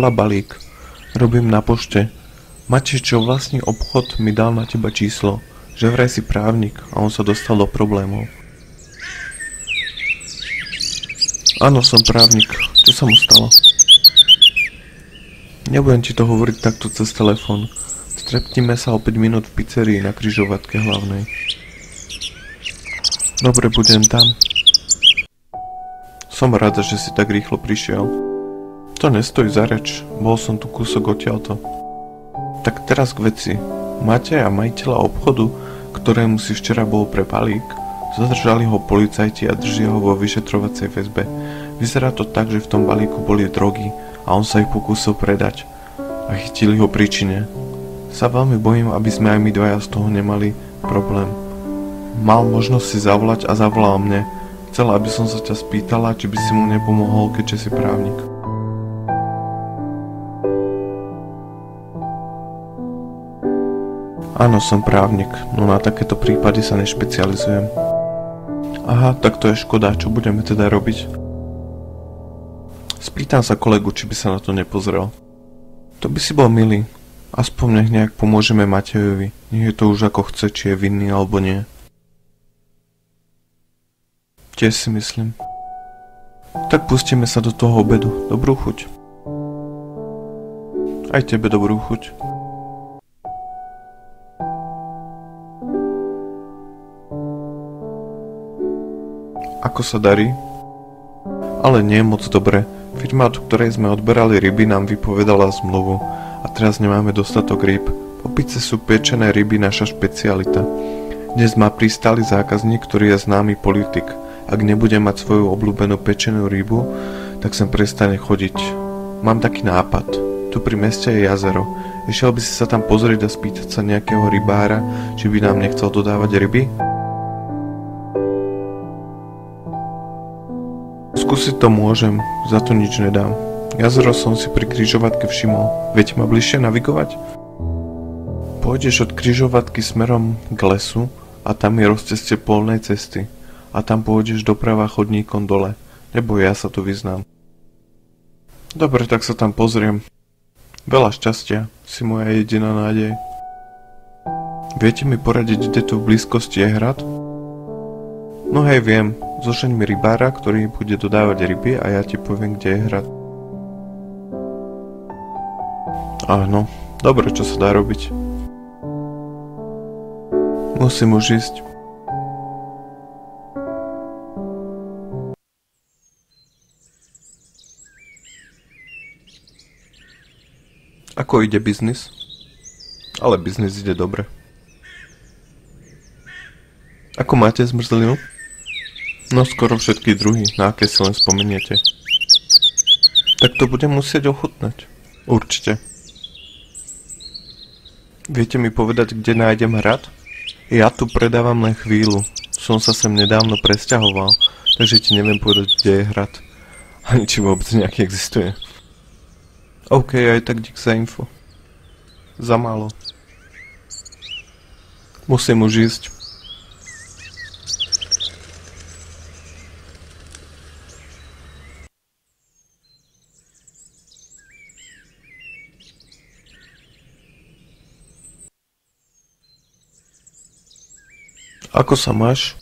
balík. Robím na pošte. Matej, čo vlastní obchod, mi dal na teba číslo, že vraj si právnik a on sa dostal do problémov. Áno, som právnik. Čo sa mu stalo? Nebudem ti to hovoriť takto cez telefón. Stretnime sa o 5 minút v pizzerii na Križovatke hlavnej. Dobre, budem tam. Som rada, že si tak rýchlo prišiel. To nestojí za reč, bol som tu kúsok odtiaľto. Tak teraz k veci. Mateja, majiteľa obchodu, ktorému si včera bol pre balík, zadržali ho policajti a držia ho vo vyšetrovacej väzbe. Vyzerá to tak, že v tom balíku boli drogy a on sa ich pokúsil predať. A chytili ho pri čine. Sa veľmi bojím, aby sme aj my dvaja z toho nemali problém. Mal možnosť si zavolať a zavolal mne. Chcela, aby som sa ťa spýtala, či by si mu nepomohol, keďže si právnik. Áno, som právnik, no na takéto prípady sa nešpecializujem. Aha, tak to je škoda, čo budeme teda robiť? Spýtam sa kolegu, či by sa na to nepozrel. To by si bol milý. Aspoň nech nejak pomôžeme Matejovi. Nech je to už ako chce, či je vinný alebo nie. Tiež si myslím. Tak pustíme sa do toho obedu. Dobrú chuť. Aj tebe dobrú chuť. Ako sa darí? Ale nie moc dobre. Firma, od ktorej sme odberali ryby, nám vypovedala zmluvu a teraz nemáme dostatok rýb. Opice sú pečené ryby naša špecialita. Dnes má prísť stály zákazník, ktorý je známy politik. Ak nebude mať svoju obľúbenú pečenú rybu, tak sem prestane chodiť. Mám taký nápad. Tu pri meste je jazero. Išiel by si sa tam pozrieť a spýtať sa nejakého rybára, či by nám nechcel dodávať ryby? Skúsiť to môžem, za to nič nedám. Jazero som si pri Križovatke všimol. Viete ma bližšie navigovať? Pôjdeš od Križovatky smerom k lesu a tam je rozcestie polnej cesty. A tam pôjdeš doprava chodníkom dole. Neboj, ja sa tu vyznám. Dobre, tak sa tam pozriem. Veľa šťastia, si moja jediná nádej. Viete mi poradiť, kde tu v blízkosti je hrad? No hej, viem. Zožeň mi rybára, ktorý bude dodávať ryby a ja ti poviem, kde je hrad. Áno, dobre, čo sa dá robiť. Musím už ísť. Ako ide biznis? Ale biznis ide dobre. Ako máte zmrzlinu? No skoro všetky druhy, na aké si len spomeniete. Tak to budem musieť ochutnať. Určite. Viete mi povedať, kde nájdem hrad? Ja tu predávam len chvíľu. Som sa sem nedávno presťahoval, takže ti neviem povedať, kde je hrad. Ani či vôbec nejaký existuje. OK, aj tak dík za info. Za málo. Musím už ísť. Ako sa máš?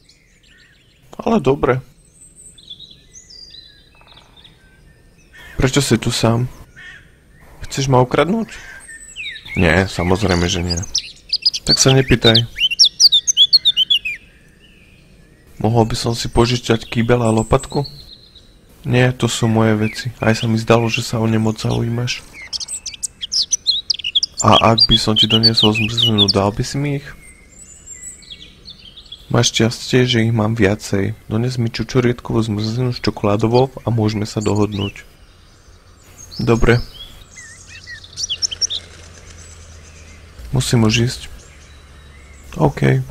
Ale dobre. Prečo si tu sám? Chceš ma ukradnúť? Nie, samozrejme, že nie. Tak sa nepýtaj. Mohol by som si požičať kýbel a lopatku? Nie, to sú moje veci. Aj sa mi zdalo, že sa o ne moc zaujímaš. A ak by som ti doniesol zmrzlinu, dal by si mi ich? Máš šťastie, že ich mám viacej. Dones mi čučoriedkovú zmrzlinu s čokoládovou a môžeme sa dohodnúť. Dobre. Musím už ísť. OK.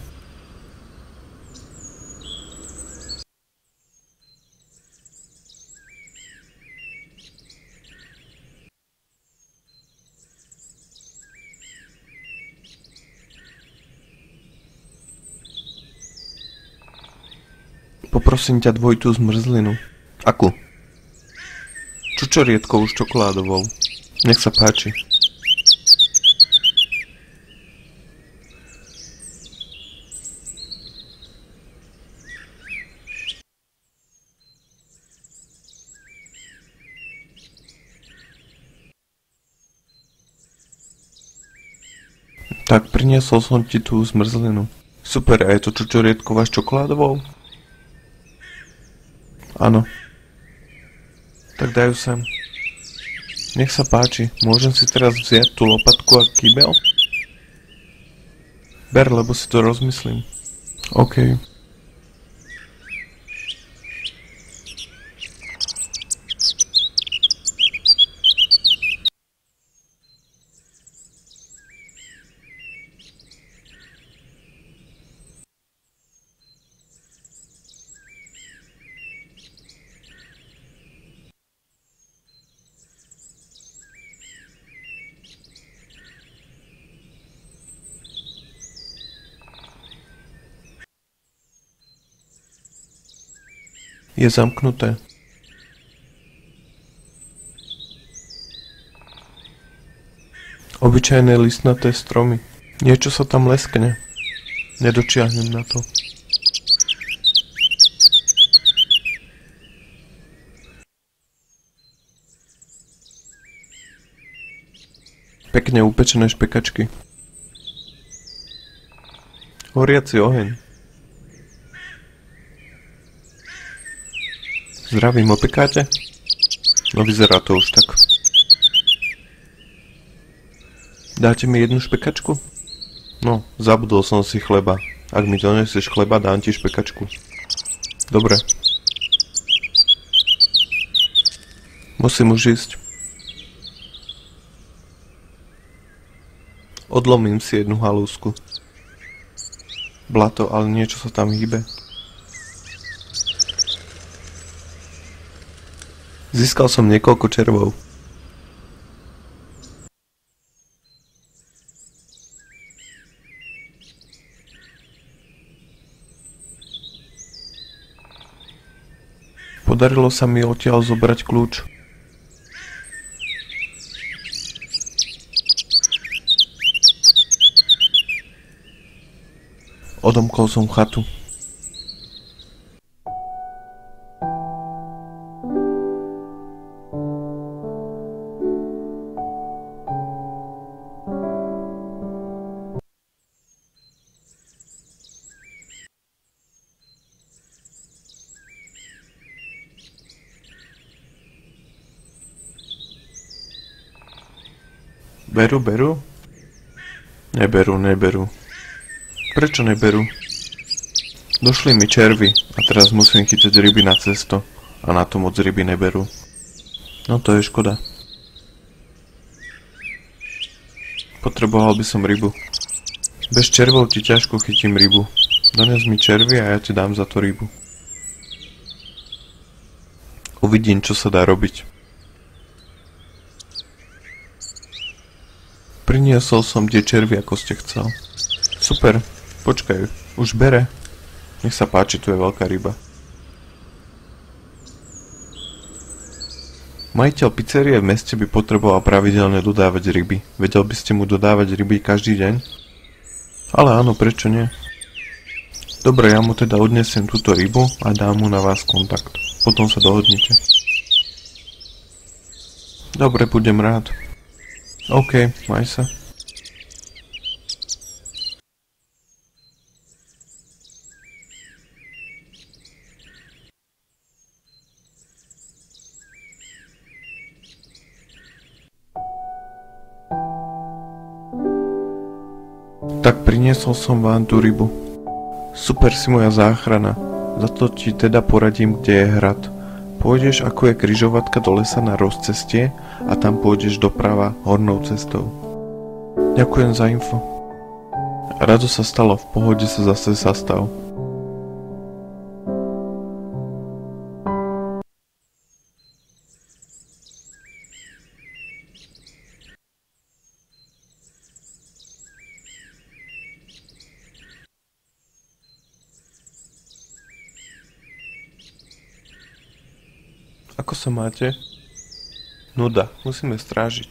Poprosím ťa dvojitú zmrzlinu. Akú? Čučoriedkovú s čokoládovou. Nech sa páči. Tak priniesol som ti tú zmrzlinu. Super, a je to čučoriedková s čokoládovou? Áno. Tak dajú sem. Nech sa páči, môžem si teraz vziať tú lopatku a kýbel? Ber, lebo si to rozmyslím. OK. Je zamknuté. Obyčajné listnaté stromy. Niečo sa tam leskne. Nedočiahnem na to. Pekne upečené špekačky. Horiaci oheň. Zdravím, opekáte? No vyzerá to už tak. Dáte mi jednu špekačku? No, zabudol som si chleba. Ak mi donesieš chleba, dám ti špekačku. Dobre. Musím už ísť. Odlomím si jednu halúsku. Blato, ale niečo sa tam hýbe. Získal som niekoľko červov. Podarilo sa mi odtiaľ zobrať kľúč. Odomkol som chatu. Berú? Neberú. Prečo neberú? Došli mi červy a teraz musím chytať ryby na cesto a na to moc ryby neberú. No to je škoda. Potreboval by som rybu. Bez červov ti ťažko chytím rybu. Dones mi červy a ja ti dám za to rybu. Uvidím, čo sa dá robiť. Priniesol som tie červy, ako ste chcel. Super, počkaj, už bere. Nech sa páči, tu je veľká ryba. Majiteľ pizzerie v meste by potreboval pravidelne dodávať ryby. Vedel by ste mu dodávať ryby každý deň? Ale áno, prečo nie? Dobre, ja mu teda odnesiem túto rybu a dám mu na vás kontakt. Potom sa dohodnite. Dobre, budem rád. OK, maj sa. Tak priniesol som vám tú rybu. Super, si moja záchrana. Za to ti teda poradím, kde je hrad. Pôjdeš, ako je križovatka do lesa na rozcestie a tam pôjdeš doprava hornou cestou. Ďakujem za info. Rado sa stalo, v pohode sa zase zastav. Ako sa máte? Nuda, musíme strážiť.